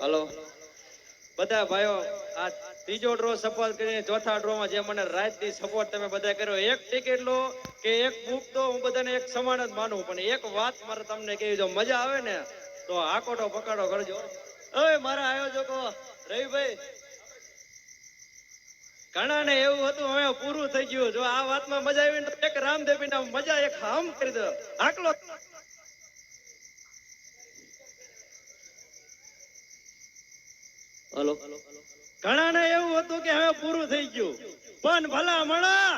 Hello બધા ભાઈઓ, આ ત્રીજો ડ્રો સફળ કરીને ચોથા ડ્રોમાં જે મને રાતથી સપોર્ટ તમે બધા કર્યો, એક ટિકિટ લો કે એક બુક તો હું બધાને એક સમાન જ માનું, પણ એક વાત મારે તમને કહી, જો મજા આવે ને તો આકોટો પકાડો કરજો. હવે મારા આયોજકો રવિભાઈ, ઘણા ને એવું હતું હવે પૂરું થઈ ગયું, જો આ વાતમાં મજા આવી ને એક રામદેવી ના મજા એક હામ કરી દો આકલો. હલો, ઘણા ને એવું હતું કે હવે પૂરું થઈ ગયું, પણ ભલા મણા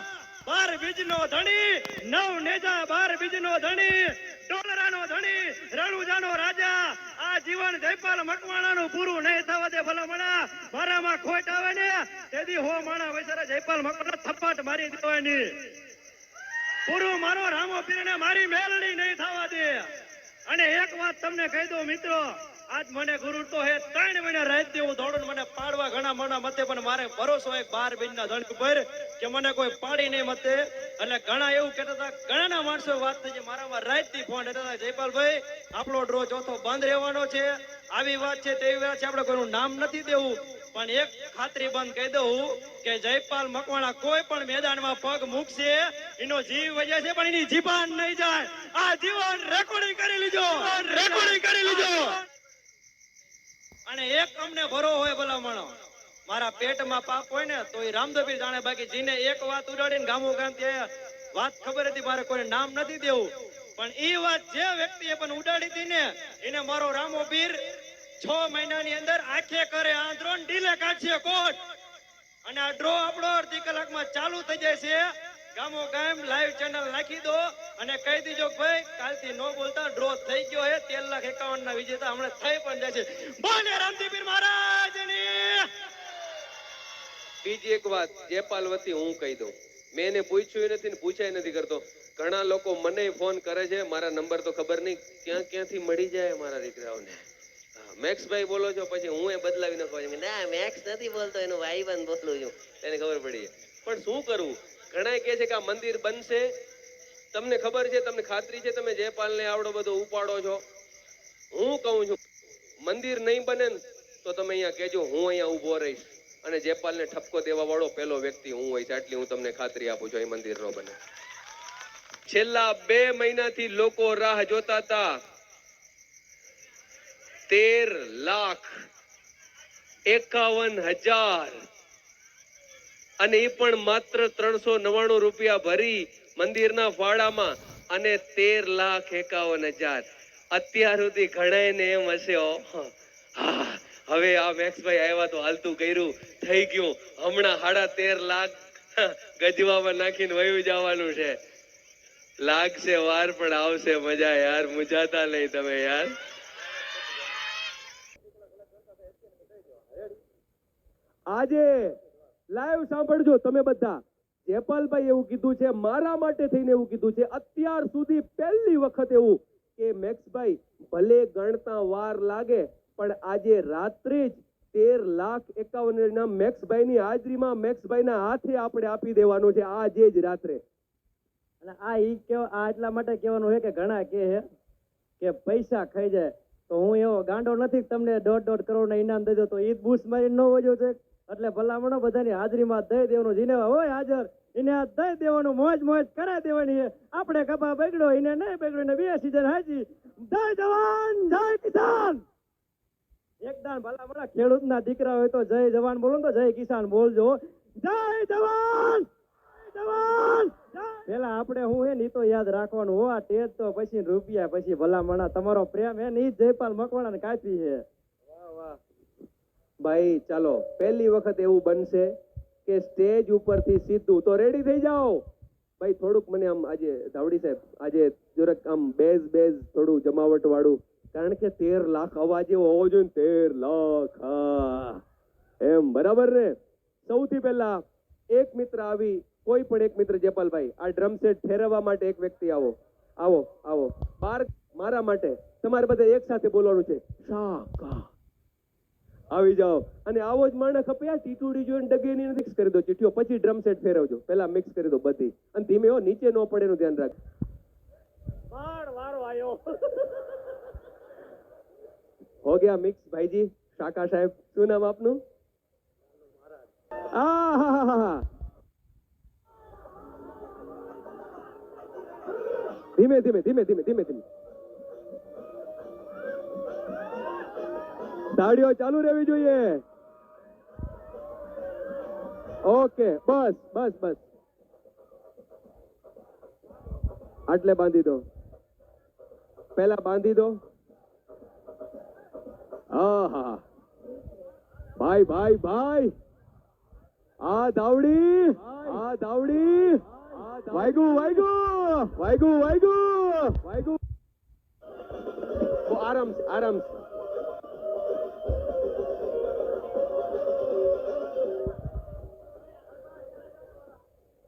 12 બીજનો ધણી, 9 નેજા 12 બીજનો ધણી, ડોલરાનો ધણી, રણુજાનો રાજા, આ જીવન જયપાલ મકવાણાનું પૂરું નહીં થવા દે. ભલા મણા મારામાં ખોટ આવે ને તેથી હો માણા વૈસરા જયપાલ મકવાણા થપ્પટ મારી દેવાની, પૂરું મારો રામો પીરને મારી મેલડી નહીં થવા દે. અને એક વાત તમને કહી દઉં મિત્રો, આજ મને ગુરુ તો હે 3 મહિના રાત દેવું દોડું મને પાડવા ઘણા મના મતે, પણ મારે ભરોસો એક 12 બીજના ધણી ઉપર કે મને કોઈ પાડી નહીં મતે. એટલે ઘણા એવું કહેતા હતા, ઘણાના માણસો વાત થઈ છે મારામાં રાતથી ફોન હતા, જયપાલભાઈ આપણો ડ્રો ચોથો બંધ રહેવાનો છે, આવી વાત છે તેવી વાત છે, આપણે કોઈનું નામ નથી દેવું, પણ એક ખાતરી બંધ કહી દઉં કે જયપાલ મકવાણા કોઈ પણ મેદાનમાં પગ મૂકશે એનો જીવ વજે છે, પણ એની જીબાન નહીં જાય. આ જીવન રેકોર્ડિંગ કરી લીજો, રેકોર્ડિંગ કરી લીજો. અને એક અમને ભરો હોય ભલામણો, મારા પેટમાં પાપ હોય ને તો એ રામદેવી જાણે, બાકી જીને એક વાત ઉડાડીને ગામો ગામ ત્યાં વાત ખબર હતી, મારે કોઈ નામ નથી દેવું, પણ એ વાત જે વ્યક્તિએ પણ ઉડાડી હતી ને એને મારો રામો પીર 6 મહિનાની અંદર આંખે કરે આંધ્રોન ઢીલે કાઢશે કોટ. અને આ ડ્રો આપણો અડધી કલાકમાં ચાલુ થઈ જાય છે. ગામો ગામ લાઈવ ચેનલ નાખી દો અને કહી દીજો ભાઈ કાલથી નો બોલતા, ડ્રો થઈ ગયો હે 13,51,000 ના વિજેતા હમણાં થઈ પણ જાય છે. બોલે રામજી પીર મહારાજની. બીજી એક વાત જયપાલ વતી હું કહી દઉં, મેં એને પૂછ્યું નથી ને પૂછાય નથી કરતો. ઘણા લોકો મને ફોન કરે છે, મારા નંબર તો ખબર નહીં ક્યાંથી મળી જાય મારા દીકરાઓને. મેક્સભાઈ બોલો છો, પછી હું એ બદલાવી નાખવા, ના મેક્સ નથી બોલતો, એનું ભાઈબંધ બોલું છું, એને ખબર પડી જાય. પણ શું કરવું, ઘણા કહે છે કે આ મંદિર બનશે, તમને ખબર છે, તમને ખાતરી છે, તમે જયપાલને આવડો બધો ઉપાડો છો. હું કહું છું મંદિર નહીં બને ને તો તમે અહીંયા કહેજો, હું અહીંયા ઊભો રહીશ અને જયપાલને ઠપકો દેવા વાળો પહેલો વ્યક્તિ હું હોઈશ, આટલી હું તમને ખાતરી આપું છું. એ મંદિર નો બને. છેલ્લા 2 મહિનાથી લોકો રાહ જોતા હતા. 13,51,000 અને એ પણ માત્ર 399 રૂપિયા ભરી મંદિરના ફાળામાં, અને 13,51,000. અત્યાર સુધી ઘણાને એમ હશે હવે આ મેક્સભાઈ આવ્યા તો હાલતું કર્યું થઈ ગયું, હમણાં 13.5 લાખ ગજવામાં નાખીને વયું જવાનું છે. લાગશે વાર પણ આવશે મજા યાર, મુજાતા નહીં તમે યાર. આજે લાઈવ સાંભળજો તમે બધા, જયપાલભાઈ એવું કીધું છે, મારા માટે થઈને એવું કીધું છે, અત્યાર સુધી પહેલી વખત એવું કે મેક્સભાઈ ભલે ગણતા વાર લાગે પણ આજે રાત્રે જ 13,51,000 ના મેક્સભાઈની હાજરીમાં મેક્સભાઈના હાથે આપણે આપી દેવાનું છે આજે જ રાત્રે. અને આ એટલા માટે કહેવાનું છે કે ઘણા કહે કે પૈસા ખાઈ જાય, તો હું એવો ગાંડો નથી તમને 1.5 કરોડ ના ઇનામ દઈ દો તો ઈ બૂસ મારી ન વજો છે. એટલે ભલામણો બધાની હાજરીમાં દઈ દેવાનું, જેને હોય હાજર એને આ દઈ દેવાનું, મોજ મોજ કરાવી દેવાની છે. આપણે કપા બગડ્યો એને નહીં બગડ્યો, ને 2 સીઝન હાજી. જય જવાન જય કિસાન. એકદાન ભલામણા ખેડૂતના દીકરા હોય તો જય જવાન બોલો, તો જય કિસાન બોલજો. જય જવાન જય જવાન. પેલા આપણે હું હે ને તો યાદ રાખવાનું હો, આ ટેજ તો પછી રૂપિયા પછી. ભલામણા તમારો પ્રેમ હે ને ઈ જયપાલ મકવાણા ને કાપી છે. વાહ વાહ ભાઈ, ચાલો પહેલી વખત એવું બનશે કે સ્ટેજ ઉપરથી સીધું, તો રેડી થઈ જાઓ ભાઈ. થોડુંક મને આમ આજે ધાવડી સાહેબ આજે જરાક આમ બેઝ થોડું જમાવટ વાળું, કારણ કે 13 લાખ અવાજ એવો હોવો જોઈએ ને, 13 લાખ એમ બરાબર ને. સૌથી પહેલા એક મિત્ર આવી, કોઈ પણ એક મિત્ર, જયપાલભાઈ આ ડ્રમ સેટ ફેરવવા માટે એક વ્યક્તિ આવો આવો આવો. બાર મારા માટે તમારે બધા એક સાથે બોલવાનું છે, શાકા આવી જાઓ. અને આવો જ માણસ ખપે, આ ટીટુડી જોઈને ડગેની મિક્સ કરી દો ચીઠીઓ, પછી ડ્રમ સેટ ફેરવજો, પેલા મિક્સ કરી દો બધી, અને ધીમે હો નીચે ન પડે એનું ધ્યાન રાખ. વારો આવ્યો હો ગયા મિક્સ ભાઈજી, શાકા સાહેબ, શું નામ આપનું? આહાહાહા. ધીમે ધીમે ધીમે ધીમે ધીમે ધીમે તાળીઓ ચાલુ રહેવી જોઈએ. ઓકે, બસ બસ બસ, આટલે બાંધી દો, પહેલા બાંધી દો. આહા, ભાઈ ભાઈ ભાઈ, આ દાવડી, આ દાવડી, વાયગુ વાયગુ વાયગુ વાયગુ વાયગુ. આરામ આરામ.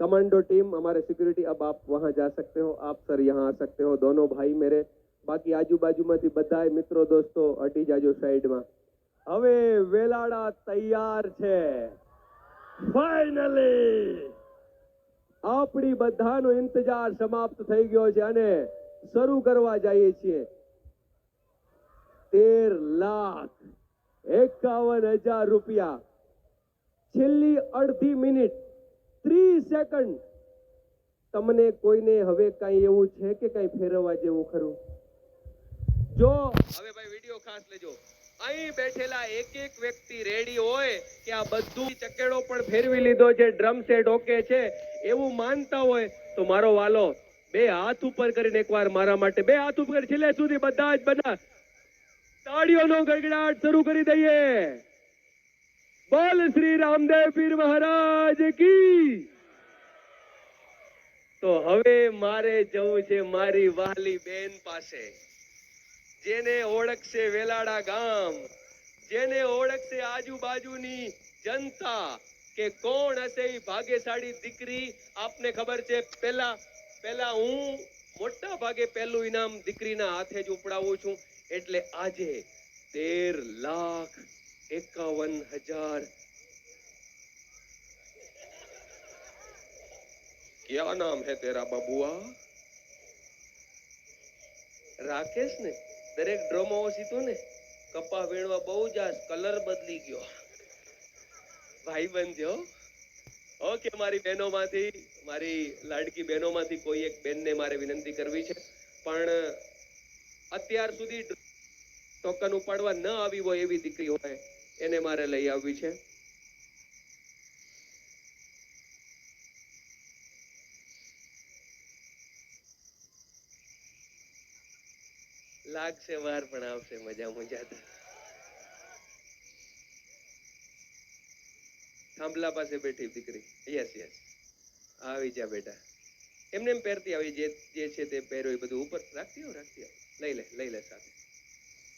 कमांडो टीम, हमारे सिक्योरिटी, अब आप वहां जा सकते हो, आप सर यहाँ आ सकते हो, दोनों भाई मेरे. बाकी આજુબાજુમાંથી બધાય મિત્રો દોસ્તો હટી જાજો સાઈડમાં. હવે વેલાડા તૈયાર છે. ફાઇનલી આપણી બધાનો ઇંતજાર સમાપ્ત થઈ ગયો છે અને શરૂ કરવા જઈએ છીએ. 13,51,000 રૂપિયા. છેલ્લી અડધી મિનિટ 30 સેકન્ડ. તમને કોઈને હવે કઈ એવું છે કે કઈ ફેરવવા જેવું ખરું? જો હવે ભાઈ વિડિયો ખાસ લેજો. અહીં બેઠેલા એક એક વ્યક્તિ રેડી હોય કે આ બધું ચકેડો પણ ફેરવી લીધો છે, ડ્રમ સેટ ઓકે છે એવું માનતા હોય તો મારો વાલો બે હાથ ઉપર કરીને એકવાર મારા માટે બે હાથ ઉપર છેલ્લે સુધી બધા જ બધા તાળીઓનો ગડગડાટ શરૂ કરી દઈએ. બોલ શ્રી રામદેવ પીર મહારાજ કી. તો હવે મારે જવું છે મારી વાલી બેન પાસે, જેને ઓળખશે વેલાડા ગામ, જેને ઓળખશે આજુબાજુની જનતા કે કોણ હશે ઈ ભાગ્યશાળી દીકરી. આપને ખબર છે પહેલા હું મોટા ભાગે પહેલું ઇનામ દીકરીના હાથે જ ઉપડાવું છું. એટલે આજે 13,51,000. क्या नाम है तेरा बबुआ? રાકેશ ને? દરેક ડ્રોમાં સીધો ને કપા વીણવા બહુ જાસ, કલર બદલી ગયો. ભાઈ બનજો. ઓકે, મારી બહેનોમાંથી, મારી લાડકી બહેનોમાંથી કોઈ એક બેનને મારે વિનંતી કરવી છે, પણ અત્યાર સુધી ટોકન ઉપાડવા ન આવી હોય એવી દીકરી હોય એને મારે લઈ આવવી છે. લાગશે વાર પણ આવશે મજા મજાથી. થાંભલા પાસે બેઠી દીકરી. યસ યસ, આવી જા બેટા. એમને એમ પહેરતી આવી, જે છે તે પહેર્યો એ બધું ઉપર રાખતી હો, રાખતી હો. લઈ લે સાથે.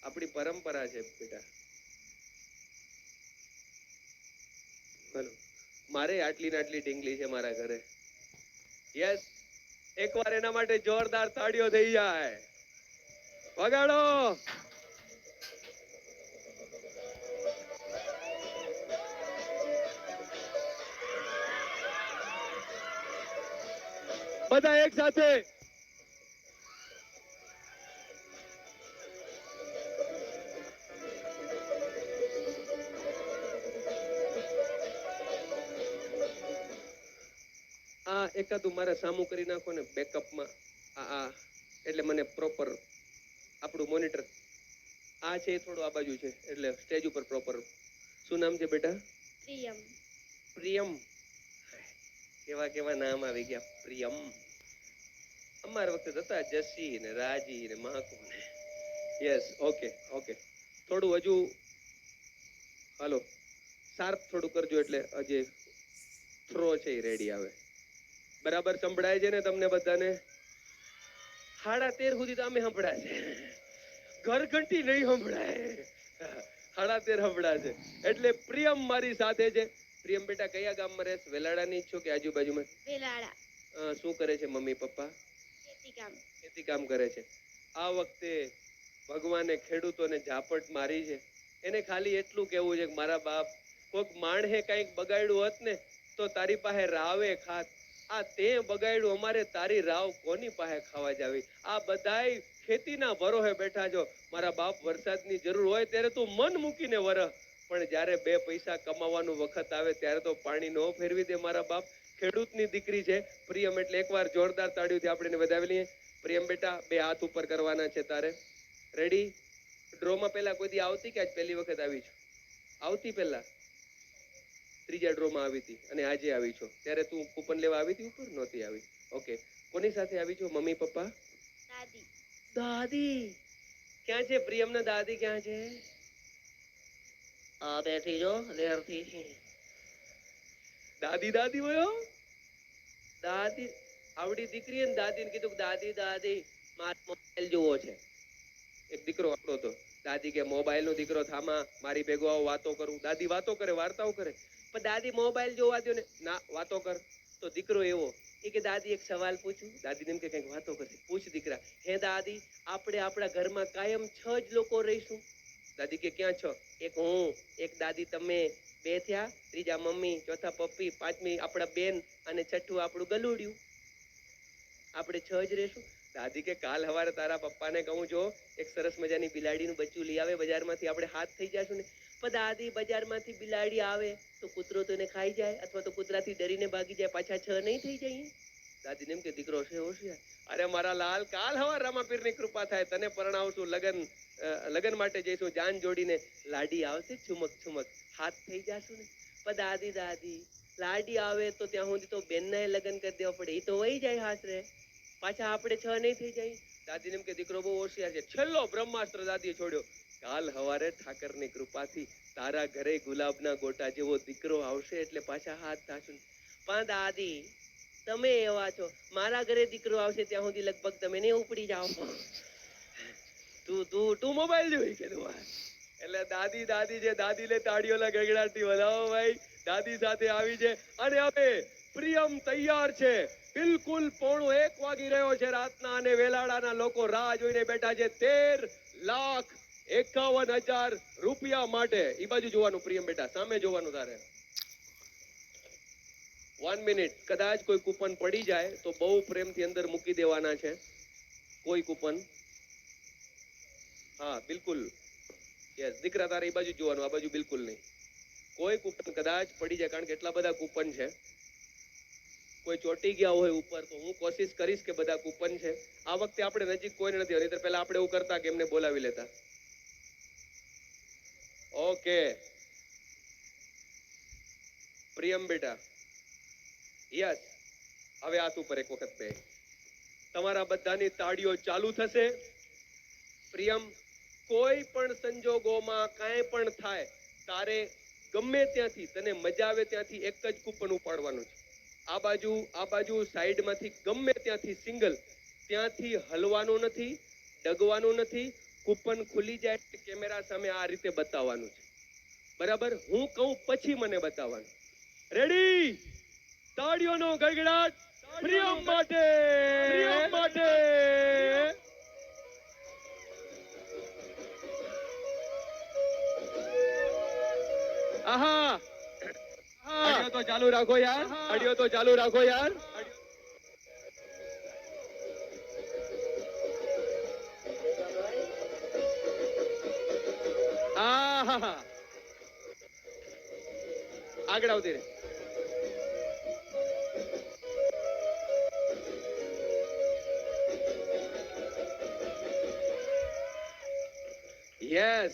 આપણી પરંપરા છે બેટા. બોલો, મારે આટલી ને આટલી ઢીંગલી છે મારા ઘરે. યસ, એકવાર એના માટે જોરદાર તાળીઓ થઈ જાય. વગાડો. બધા એક સાથે. આ એકાદું મારે સામું કરી નાખો ને બેકઅપમાં. આ એટલે મને પ્રોપર આપણું મોનિટર આ છે, થોડું આ બાજુ છે, એટલે સ્ટેજ ઉપર પ્રોપર. શું નામ છે બેટા? પ્રિયમ. પ્રિયમ. કેવા કેવા નામ આવી ગયા, પ્રિયમ. અમારા વખતે હતા જસી ને રાજી ને મહાકુ ને. Yes, okay okay. થોડું હજુ હાલો શાર્પ થોડું કરજો, એટલે હજી થ્રો છે એ રેડી આવે. બરાબર સંભળાય છે ને તમને બધાને? 13:30 સુધી તો અમે સંભળાય છે, ઘર ઘંટી નહીં સંભળાય. 13:30 સંભળાય છે. એટલે પ્રિયમ મારી સાથે છે. પ્રિયમ બેટા કયા ગામમાં રહેશ? વેલાડાની છો કે આજુબાજુમાં? વેલાડા. શું કરે છે મમ્મી પપ્પા? ખેતીકામ. ખેતી કામ કરે છે. આ વખતે ભગવાને ખેડૂતોને ઝાપટ મારી છે. એને ખાલી એટલું કેવું છે કે મારા બાપ, કોઈક માણસે કંઈક બગાડ્યું હોત ને તો તારી પાસે રાવે ખાત. આ તે બગાડ્યું, અમારે તારી રાવ કોની પાસે ખાવા જાવી? આ બધાય ખેતીના ભરોહે બેઠા છો. મારા બાપ વરસાદની જરૂર હોય ત્યારે તું મન મૂકીને વરહ, પણ જ્યારે બે પૈસા કમાવાનું વખત આવે ત્યારે તો પાણી નો ફેરવી દે મારા બાપ. ખેડૂતની દીકરી છે પ્રિયમ, એટલે એકવાર જોરદાર તાળીઓથી આપણે એને વધાવી લઈએ. પ્રિયમ બેટા, બે હાથ ઉપર કરવાના છે તારે. રેડી? ડ્રોમાં પહેલા કોઈ દી આવતી કે આજ પહેલી વખત આવી છો? આવતી પહેલા? ત્રીજા ડ્રોમાં આવી હતી અને આજે આવી છો. ત્યારે તું કૂપન લેવા આવી હતી ઉપર? નહોતી આવી. ઓકે. કોની સાથે આવી છો? Mummy papa? દાદી. દાદી ક્યાં છે? પ્રિયમના દાદી ક્યાં છે? આ બેઠી જો લેરથી. દાદી દાદી બોલો. દાદી આવડી દીકરી ને દાદીને કીધું દાદી દાદી મારે મોબાઈલ જોવો છે. એક દીકરો આપણો હતો. દાદી કે મોબાઈલ નો દીકરો થામા, મારી ભેગો આવો વાતો કરું. દાદી વાતો કરે, વાર્તાઓ કરે, પણ દાદી મોબાઈલ જોવા દો ને, ના વાતો કર. તો દીકરો એવો એ કે દાદી એક સવાલ પૂછું. દાદી એમ કે કંઈક વાતો કરે. પૂછ દીકરા. હે દાદી, આપણે આપણા ઘરમાં કાયમ 6 જ લોકો રહીશું? દાદી કે ક્યાં 6? એક હું, એક દાદી તમે, 2 થયા, ત્રીજા મમ્મી, ચોથા પપ્પી, પાંચમી આપણા બેન અને છઠ્ઠું આપણું ગલુડિયું. આપણે 6 જ રહેશું? દાદી કે કાલ સવારે તારા પપ્પાને કહું જો એક સરસ મજાની બિલાડીનું બચ્ચું લઈ આવે બજારમાંથી, આપણે હાથ થઈ જશું ને. પણ દાદી બજારમાંથી બિલાડી આવે તો કૂતરો તો એને ખાઈ જાય, અથવા તો કૂતરાથી ડરીને ભાગી જાય, પાછા 6 નહીં થઈ જાય? દાદીને એમ કે દીકરો છે હોશિયાર. અરે મારા લાલ, કાલ સવાર રામાપીરની કૃપા થાય, તને પરણાવશું, લગન માટે જઈશું, જાન જોડીને લાડી આવશે, છુમક છુમક, હાથ થઈ જશું ને. પણ દાદી દાદી લાડી આવે તો ત્યાં સુધી તો બેનના લગ્ન કરી દેવા પડે, એ તો વહી જાય હાસરે, પાછા આપણે 6 નહીં થઈ જાય. દાદીને એમ કે દીકરો બહુ હોશિયાર છે. છેલ્લો બ્રહ્માસ્ત્ર દાદીએ છોડ્યો. કાલ સવારે ઠાકરની કૃપાથી તારા ઘરે ગુલાબના ગોટા જેવો દીકરો આવશે એટલે પાછા હાથ થાશું. પણ દાદી તમે એવા છો, મારા ઘરે દીકરો આવશે ત્યાં સુધી લગભગ તમે નહીં ઉપડી જાઓ. તું મોબાઈલ જોઈ કે તું? એટલે દાદી દાદી જે દાદીને તાળીઓના ગગડાટથી વધાવો ભાઈ. દાદી સાથે આવી છે અને હવે પ્રિયમ તૈયાર છે. બિલકુલ 1:15 વાગી રહ્યો છે રાતના અને વેલાળાના લોકો રાહ જોઈને બેઠા છે 13,51,000 રૂપિયા માટે. ઈ બાજુ જોવાનું પ્રિયમ બેટા, સામે જોવાનું તારે. 1 મિનિટ. કદાચ કોઈ કૂપન પડી જાય તો બહુ પ્રેમથી અંદર મૂકી દેવાના છે. કોઈ કૂપન? હા બિલકુલ. યસ દીકરા, તારે એ બાજુ જોવાનું, આ બાજુ બિલકુલ નહીં. કોઈ કૂપન કદાચ પડી જાય, કારણ કે એટલા બધા કૂપન છે. કોઈ ચોટી ગયા હોય ઉપર તો હું કોશિશ કરીશ કે બધા કૂપન છે. આ વખતે આપણે નજીક કોઈને નથી, નહીંતર પહેલા આપણે એવું કરતા કે એમને બોલાવી લેતા. ઓકે પ્રિયમ બેટા, યસ. હવે હાથ ઉપર એક વખત બે. તમારા બધાની તાળીઓ ચાલુ થશે. પ્રિયમ, કોઈ પણ સંજોગોમાં કાંઈ પણ થાય, તારે ગમે ત્યાંથી તને મજા આવે ત્યાંથી એક જ કૂપન ઉપાડવાનું છે. આ બાજુ સાઈડમાંથી ગમે ત્યાંથી સિંગલ, ત્યાંથી હલવાનું નથી, ડગવાનું નથી. કૂપન ખુલી જાય કેમેરા સામે આ રીતે બતાવવાનું છે. બરાબર? હું કહું પછી મને બતાવવાનું. રેડી? તાળીઓનો ગડગડાટ પ્રિયમ માટે, પ્રિયમ માટે. આહા, ઓડિયો તો ચાલુ રાખો યાર, ઓડિયો તો ચાલુ રાખો યાર. આહા, આગળ આવતી રહે. યસ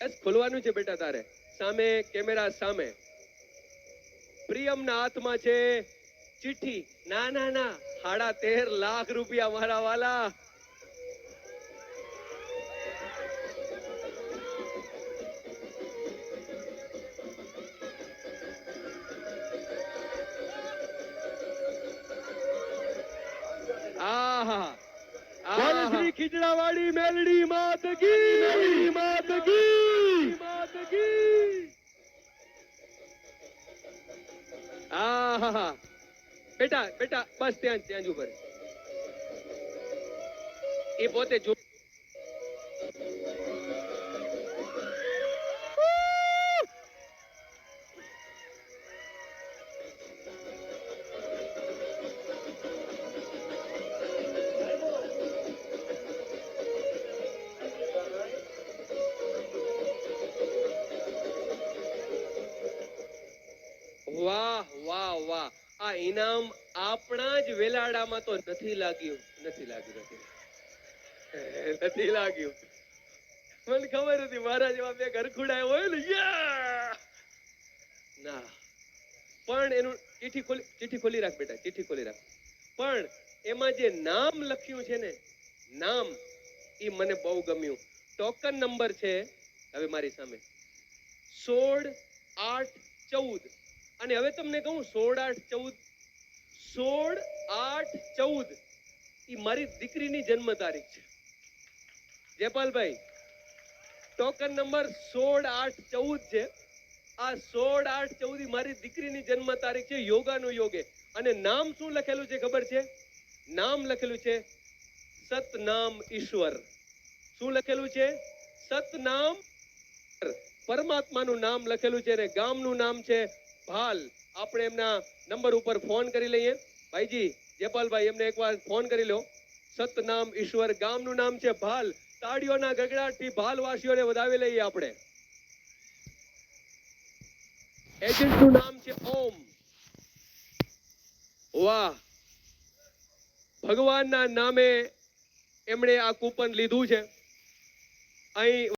યસ, ખોલવાનું છે બેટા તારે. સામે કેમેરા સામે. પ્રિયમના હાથમાં છે ચિઠ્ઠી. ના ના ના, 13.5 લાખ રૂપિયા મારા વાલા. આહા, શ્રી ખીજડાવાળી મેલડી માત કી, મેલડી માત કી, માત કી. આહા, બેટા બેટા બસ ત્યાં જ ઉભર. એ પોતે જો. વાહ વાહ વાહ, આ ઇનામ આપણા જ વેલાડામાં તો નથી લાગ્યું. નથી લાગ્યું. મને ખબર હતી મારા જેવા બે ઘરખુડા હોય ને, ના પણ એનું ચિઠ્ઠી ખોલી રાખ બેટા, ચિઠ્ઠી ખોલી રાખ. પણ એમાં જે નામ લખ્યું છે ને, નામ, એ મને બહુ ગમ્યું. ટોકન નંબર છે હવે મારી સામે 16/8/14. અને હવે તમને કહું 16/8/14 એ મારી દીકરીની જન્મ તારીખ છે. જયપાલભાઈ, ટોકન નંબર 16/8/14 છે. આ 16/8/14 મારી દીકરીની જન્મ તારીખ છે. યોગાનું યોગે. અને નામ શું લખેલું છે ખબર છે? નામ લખેલું છે સતનામ ઈશ્વર. શું લખેલું છે? સતનામ. પરમાત્માનું નામ લખેલું છે અને ગામનું નામ છે ભાલ. આપણે એમના નંબર ઉપર ફોન કરી લઈએ. ભાઈજી, જયપાલભાઈ, એમને એકવાર ફોન કરી લો. સતનામ ઈશ્વર, ગામનું નામ છે ભાલ. તાળીઓના ગગડાટથી ભાલવાસીઓને વધાવી લઈએ આપણે. એજન્ટનું નામ છે ઓમ. વાહ, ભગવાનના નામે એમણે આ કૂપન લીધું છે. અહીં